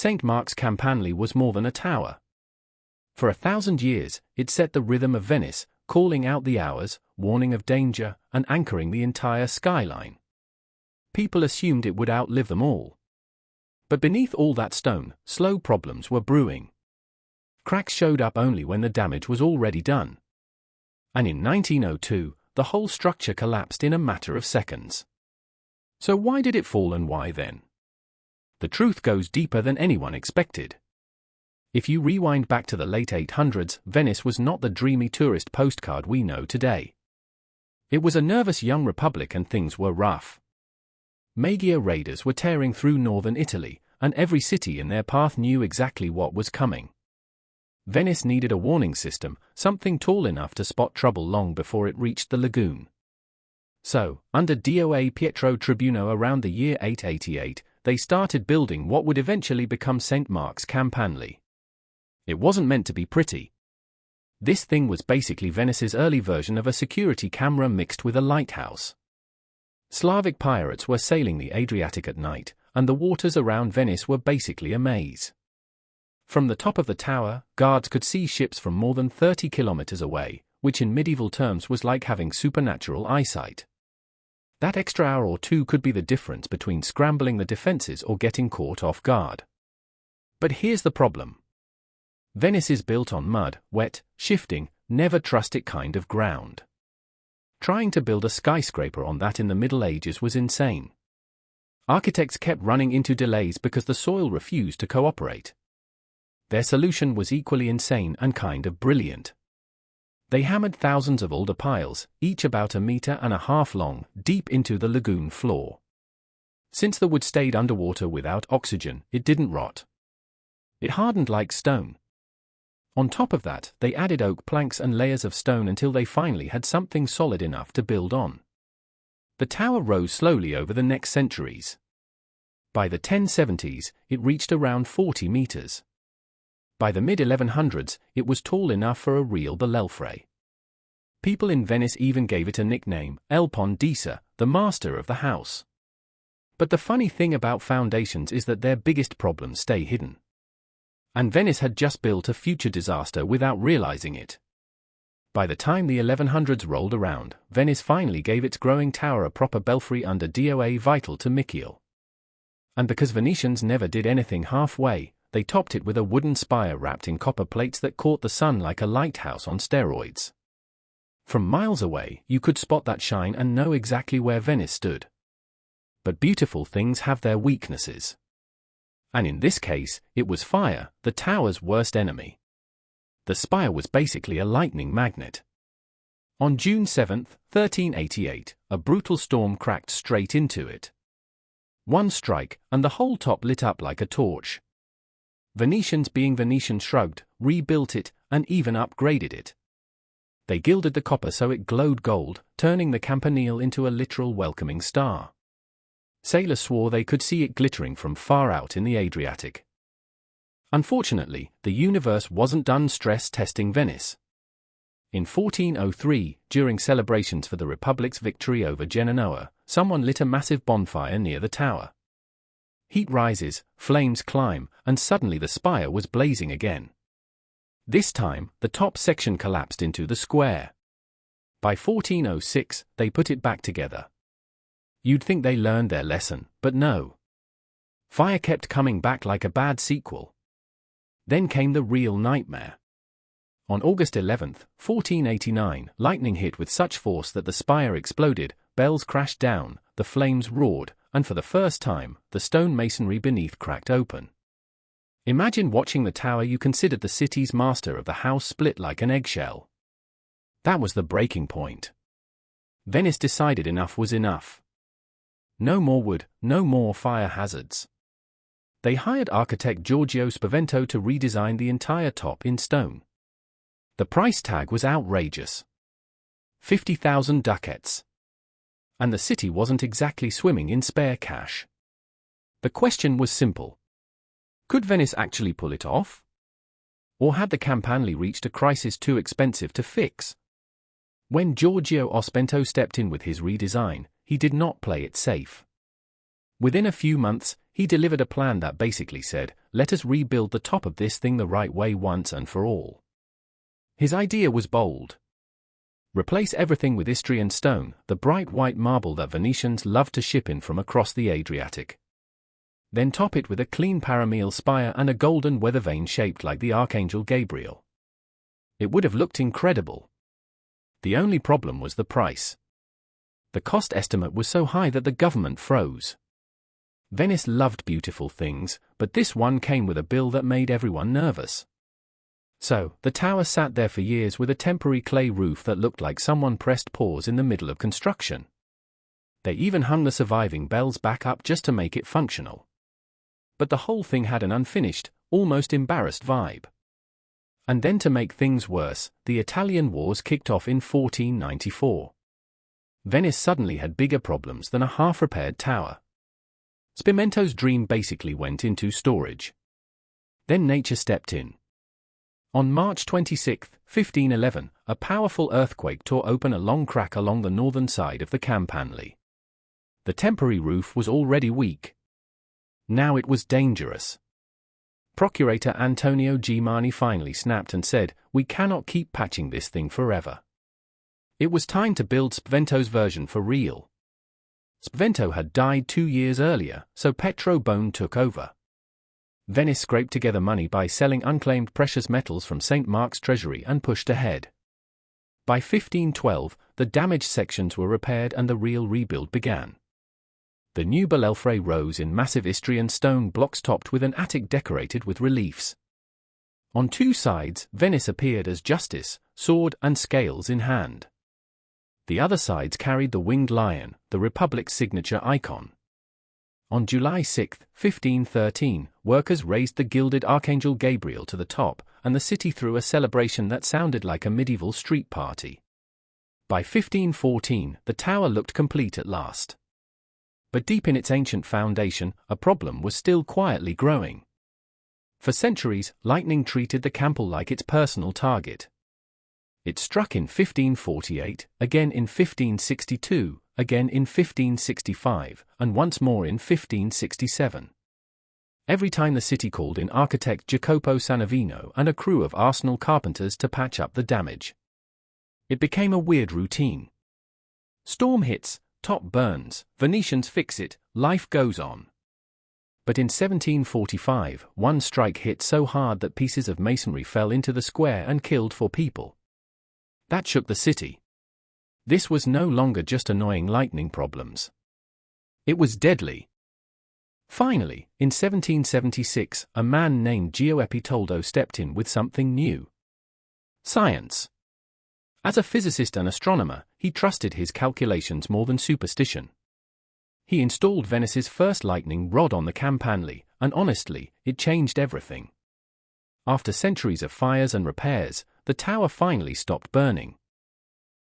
St. Mark's Campanile was more than a tower. For 1,000 years, it set the rhythm of Venice, calling out the hours, warning of danger, and anchoring the entire skyline. People assumed it would outlive them all. But beneath all that stone, slow problems were brewing. Cracks showed up only when the damage was already done. And in 1902, the whole structure collapsed in a matter of seconds. So why did it fall, and why then? The truth goes deeper than anyone expected. If you rewind back to the late 800s, Venice was not the dreamy tourist postcard we know today. It was a nervous young republic, and things were rough. Magyar raiders were tearing through northern Italy, and every city in their path knew exactly what was coming. Venice needed a warning system, something tall enough to spot trouble long before it reached the lagoon. So, under DOA Pietro Tribuno around the year 888, they started building what would eventually become St. Mark's Campanile. It wasn't meant to be pretty. This thing was basically Venice's early version of a security camera mixed with a lighthouse. Slavic pirates were sailing the Adriatic at night, and the waters around Venice were basically a maze. From the top of the tower, guards could see ships from more than 30 kilometers away, which in medieval terms was like having supernatural eyesight. That extra hour or two could be the difference between scrambling the defenses or getting caught off guard. But here's the problem. Venice is built on mud, wet, shifting, never trust it kind of ground. Trying to build a skyscraper on that in the Middle Ages was insane. Architects kept running into delays because the soil refused to cooperate. Their solution was equally insane and kind of brilliant. They hammered thousands of alder piles, each about 1.5 meters long, deep into the lagoon floor. Since the wood stayed underwater without oxygen, it didn't rot. It hardened like stone. On top of that, they added oak planks and layers of stone until they finally had something solid enough to build on. The tower rose slowly over the next centuries. By the 1070s, it reached around 40 meters. By the mid-1100s, it was tall enough for a real belfry. People in Venice even gave it a nickname, El Pondisa, the master of the house. But the funny thing about foundations is that their biggest problems stay hidden. And Venice had just built a future disaster without realizing it. By the time the 1100s rolled around, Venice finally gave its growing tower a proper belfry under DOA vital to Michiel. And because Venetians never did anything halfway, they topped it with a wooden spire wrapped in copper plates that caught the sun like a lighthouse on steroids. From miles away, you could spot that shine and know exactly where Venice stood. But beautiful things have their weaknesses. And in this case, it was fire, the tower's worst enemy. The spire was basically a lightning magnet. On June 7, 1388, a brutal storm cracked straight into it. One strike, and the whole top lit up like a torch. Venetians being Venetian shrugged, rebuilt it, and even upgraded it. They gilded the copper so it glowed gold, turning the Campanile into a literal welcoming star. Sailors swore they could see it glittering from far out in the Adriatic. Unfortunately, the universe wasn't done stress-testing Venice. In 1403, during celebrations for the Republic's victory over Genoa, someone lit a massive bonfire near the tower. Heat rises, flames climb, and suddenly the spire was blazing again. This time, the top section collapsed into the square. By 1406, they put it back together. You'd think they learned their lesson, but no. Fire kept coming back like a bad sequel. Then came the real nightmare. On August 11, 1489, lightning hit with such force that the spire exploded, bells crashed down, the flames roared, and for the first time, the stone masonry beneath cracked open. Imagine watching the tower you considered the city's master of the house split like an eggshell. That was the breaking point. Venice decided enough was enough. No more wood, no more fire hazards. They hired architect Giorgio Spavento to redesign the entire top in stone. The price tag was outrageous. 50,000 ducats. And the city wasn't exactly swimming in spare cash. The question was simple. Could Venice actually pull it off? Or had the Campanile reached a crisis too expensive to fix? When Giorgio Spavento stepped in with his redesign, he did not play it safe. Within a few months, he He delivered a plan that basically said, let us rebuild the top of this thing the right way once and for all. His idea was bold. Replace everything with Istrian stone, the bright white marble that Venetians loved to ship in from across the Adriatic. Then top it with a clean paramile spire and a golden weather vane shaped like the Archangel Gabriel. It would have looked incredible. The only problem was the price. The cost estimate was so high that the government froze. Venice loved beautiful things, but this one came with a bill that made everyone nervous. So, the tower sat there for years with a temporary clay roof that looked like someone pressed pause in the middle of construction. They even hung the surviving bells back up just to make it functional. But the whole thing had an unfinished, almost embarrassed vibe. And then to make things worse, the Italian wars kicked off in 1494. Venice suddenly had bigger problems than a half-repaired tower. Spimento's dream basically went into storage. Then nature stepped in. On March 26, 1511, a powerful earthquake tore open a long crack along the northern side of the Campanile. The temporary roof was already weak. Now it was dangerous. Procurator Antonio Gimani finally snapped and said, we cannot keep patching this thing forever. It was time to build Spimento's version for real. Spavento had died 2 years earlier, so Pietro Bone took over. Venice scraped together money by selling unclaimed precious metals from St. Mark's treasury and pushed ahead. By 1512, the damaged sections were repaired and the real rebuild began. The new belfry rose in massive Istrian stone blocks topped with an attic decorated with reliefs. On 2 sides, Venice appeared as justice, sword and scales in hand. The other sides carried the winged lion, the Republic's signature icon. On July 6, 1513, workers raised the gilded Archangel Gabriel to the top, and the city threw a celebration that sounded like a medieval street party. By 1514, the tower looked complete at last. But deep in its ancient foundation, a problem was still quietly growing. For centuries, lightning treated the Campanile like its personal target. It struck in 1548, again in 1562, again in 1565, and once more in 1567. Every time the city called in architect Jacopo Sanavino and a crew of arsenal carpenters to patch up the damage. It became a weird routine. Storm hits, top burns, Venetians fix it, life goes on. But in 1745, one strike hit so hard that pieces of masonry fell into the square and killed 4 people. That shook the city. This was no longer just annoying lightning problems. It was deadly. Finally, in 1776, a man named Giuseppe Toldo stepped in with something new. Science. As a physicist and astronomer, he trusted his calculations more than superstition. He installed Venice's first lightning rod on the Campanile, and honestly, it changed everything. After centuries of fires and repairs, the tower finally stopped burning.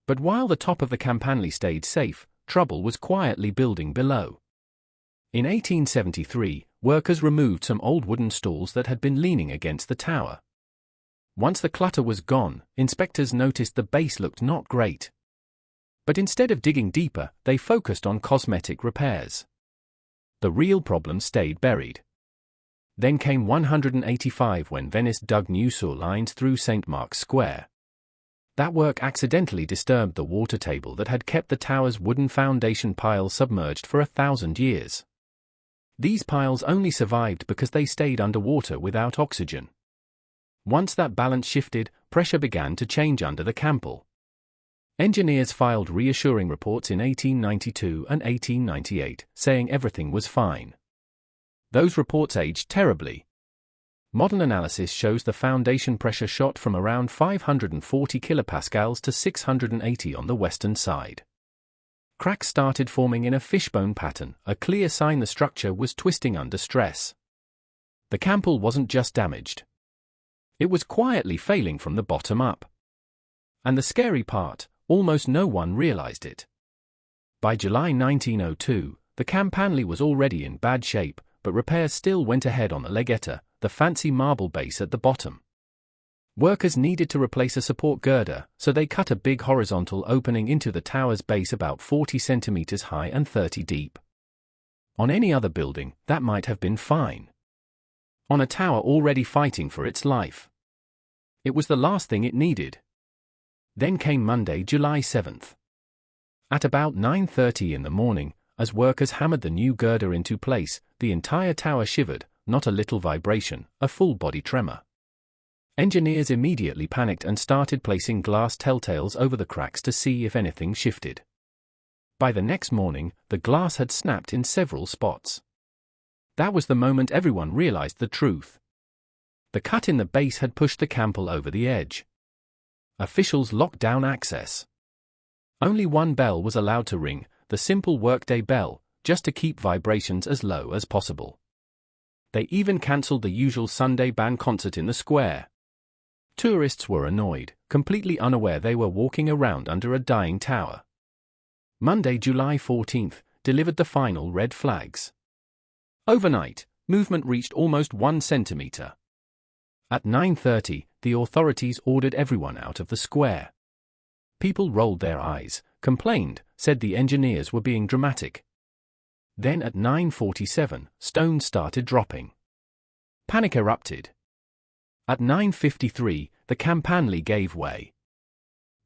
But while the top of the Campanile stayed safe, trouble was quietly building below. In 1873, workers removed some old wooden stalls that had been leaning against the tower. Once the clutter was gone, inspectors noticed the base looked not great. But instead of digging deeper, they focused on cosmetic repairs. The real problem stayed buried. Then came 185 when Venice dug new sewer lines through St. Mark's Square. That work accidentally disturbed the water table that had kept the tower's wooden foundation piles submerged for 1,000 years. These piles only survived because they stayed underwater without oxygen. Once that balance shifted, pressure began to change under the Campanile. Engineers filed reassuring reports in 1892 and 1898, saying everything was fine. Those reports aged terribly. Modern analysis shows the foundation pressure shot from around 540 kilopascals to 680 on the western side. Cracks started forming in a fishbone pattern, a clear sign the structure was twisting under stress. The Campanile wasn't just damaged. It was quietly failing from the bottom up. And the scary part, almost no one realized it. By July 1902, the Campanile was already in bad shape, but repairs still went ahead on the leggetta, the fancy marble base at the bottom. Workers needed to replace a support girder, so they cut a big horizontal opening into the tower's base about 40 centimeters high and 30 deep. On any other building, that might have been fine. On a tower already fighting for its life, it was the last thing it needed. Then came Monday, July 7th. At about 9:30 in the morning, as workers hammered the new girder into place, the entire tower shivered, not a little vibration, a full-body tremor. Engineers immediately panicked and started placing glass telltales over the cracks to see if anything shifted. By the next morning, the glass had snapped in several spots. That was the moment everyone realized the truth. The cut in the base had pushed the Campanile over the edge. Officials locked down access. Only one bell was allowed to ring, the simple workday bell, just to keep vibrations as low as possible. They even cancelled the usual Sunday band concert in the square. Tourists were annoyed, completely unaware they were walking around under a dying tower. Monday, July 14th, delivered the final red flags. Overnight, movement reached almost 1 centimeter. At 9:30, the authorities ordered everyone out of the square. People rolled their eyes, complained, said the engineers were being dramatic. Then at 9:47, stones started dropping. Panic erupted. At 9:53, the Campanile gave way.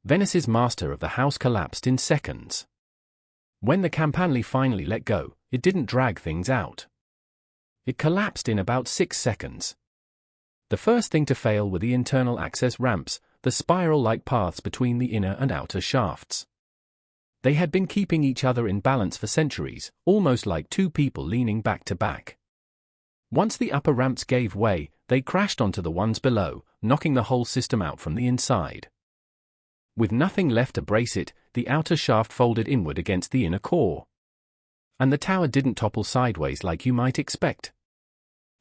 Venice's master of the house collapsed in seconds. When the Campanile finally let go, it didn't drag things out. It collapsed in about 6 seconds. The first thing to fail were the internal access ramps, the spiral-like paths between the inner and outer shafts. They had been keeping each other in balance for centuries, almost like two people leaning back to back. Once the upper ramps gave way, they crashed onto the ones below, knocking the whole system out from the inside. With nothing left to brace it, the outer shaft folded inward against the inner core. And the tower didn't topple sideways like you might expect.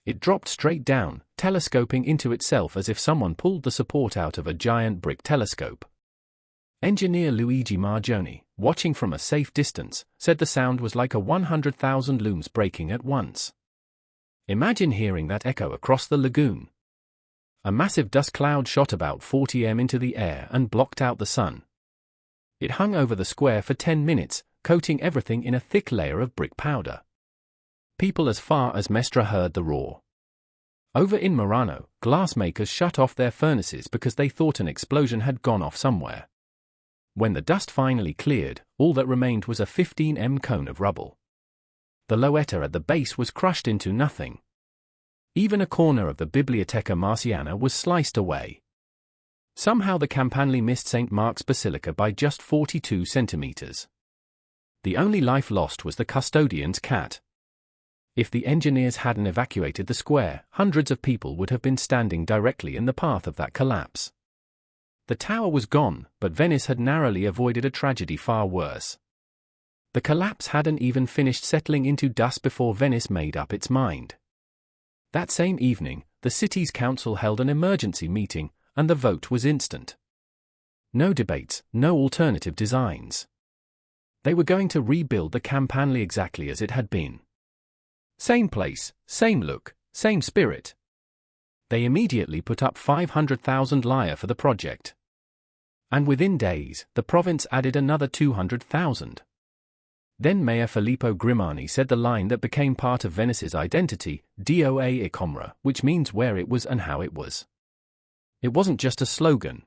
It dropped straight down, telescoping into itself as if someone pulled the support out of a giant brick telescope. Engineer Luigi Margioni, watching from a safe distance, said the sound was like a 100,000 looms breaking at once. Imagine hearing that echo across the lagoon. A massive dust cloud shot about 40 m into the air and blocked out the sun. It hung over the square for 10 minutes, coating everything in a thick layer of brick powder. People as far as Mestre heard the roar. Over in Murano, glassmakers shut off their furnaces because they thought an explosion had gone off somewhere. When the dust finally cleared, all that remained was a 15 m cone of rubble. The Loetta at the base was crushed into nothing. Even a corner of the Biblioteca Marciana was sliced away. Somehow the Campanile missed St. Mark's Basilica by just 42 centimeters. The only life lost was the custodian's cat. If the engineers hadn't evacuated the square, hundreds of people would have been standing directly in the path of that collapse. The tower was gone, but Venice had narrowly avoided a tragedy far worse. The collapse hadn't even finished settling into dust before Venice made up its mind. That same evening, the city's council held an emergency meeting, and the vote was instant. No debates, no alternative designs. They were going to rebuild the Campanile exactly as it had been. Same place, same look, same spirit. They immediately put up 500,000 lire for the project. And within days, the province added another 200,000. Then Mayor Filippo Grimani said the line that became part of Venice's identity, Doa e Comra, which means where it was and how it was. It wasn't just a slogan.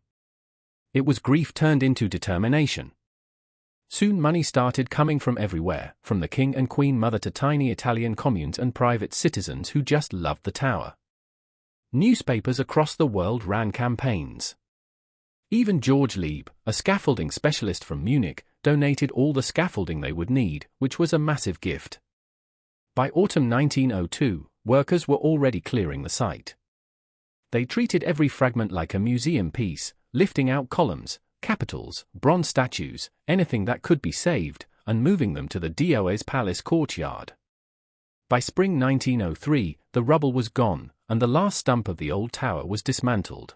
It was grief turned into determination. Soon money started coming from everywhere, from the king and queen mother to tiny Italian communes and private citizens who just loved the tower. Newspapers across the world ran campaigns. Even George Lieb, a scaffolding specialist from Munich, donated all the scaffolding they would need, which was a massive gift. By autumn 1902, workers were already clearing the site. They treated every fragment like a museum piece, lifting out columns, capitals, bronze statues, anything that could be saved, and moving them to the Doa's palace courtyard. By spring 1903, the rubble was gone, and the last stump of the old tower was dismantled.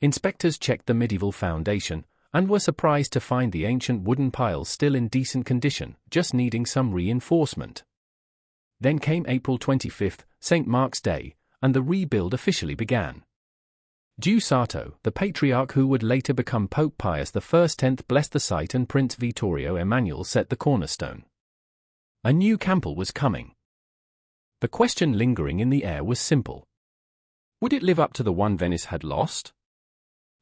Inspectors checked the medieval foundation, and were surprised to find the ancient wooden piles still in decent condition, just needing some reinforcement. Then came April 25th, St. Mark's Day, and the rebuild officially began. Giusato, the patriarch who would later become Pope Pius I, blessed the site, and Prince Vittorio Emanuele set the cornerstone. A new Campanile was coming. The question lingering in the air was simple. Would it live up to the one Venice had lost?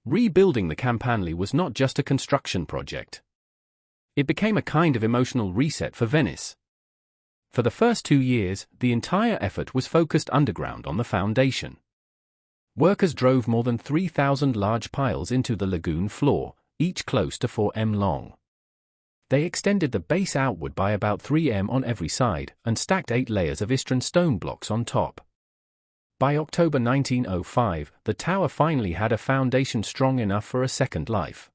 Rebuilding the Campanile was not just a construction project. It became a kind of emotional reset for Venice. For the first 2 years, the entire effort was focused underground on the foundation. Workers drove more than 3,000 large piles into the lagoon floor, each close to 4 m long. They extended the base outward by about 3 m on every side and stacked 8 layers of Istran stone blocks on top. By October 1905, the tower finally had a foundation strong enough for a second life.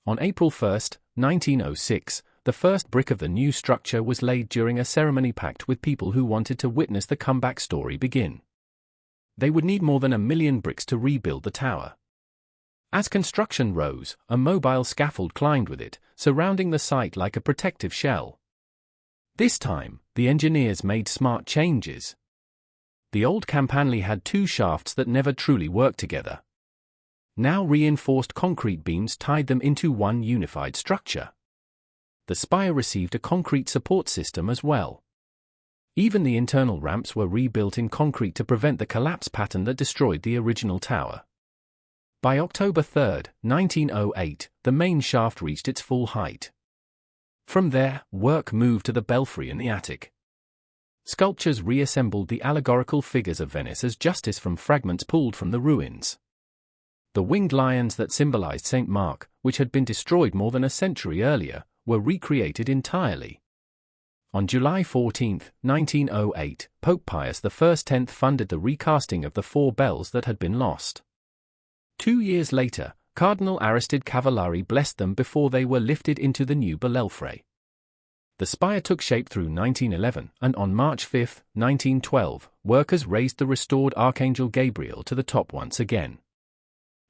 On April 1, 1906, the first brick of the new structure was laid during a ceremony packed with people who wanted to witness the comeback story begin. They would need more than 1 million bricks to rebuild the tower. As construction rose, a mobile scaffold climbed with it, surrounding the site like a protective shell. This time, the engineers made smart changes. The old Campanile had 2 shafts that never truly worked together. Now reinforced concrete beams tied them into one unified structure. The spire received a concrete support system as well. Even the internal ramps were rebuilt in concrete to prevent the collapse pattern that destroyed the original tower. By October 3, 1908, the main shaft reached its full height. From there, work moved to the belfry and the attic. Sculptures reassembled the allegorical figures of Venice as justice from fragments pulled from the ruins. The winged lions that symbolized St. Mark, which had been destroyed more than a century earlier, were recreated entirely. On July 14, 1908, Pope Pius I funded the recasting of the 4 bells that had been lost. 2 years later, Cardinal Aristide Cavallari blessed them before they were lifted into the new belfry. The spire took shape through 1911, and on March 5, 1912, workers raised the restored Archangel Gabriel to the top once again.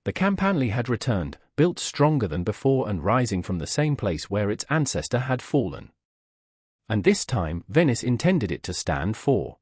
The Campanile had returned, built stronger than before and rising from the same place where its ancestor had fallen. And this time, Venice intended it to stand for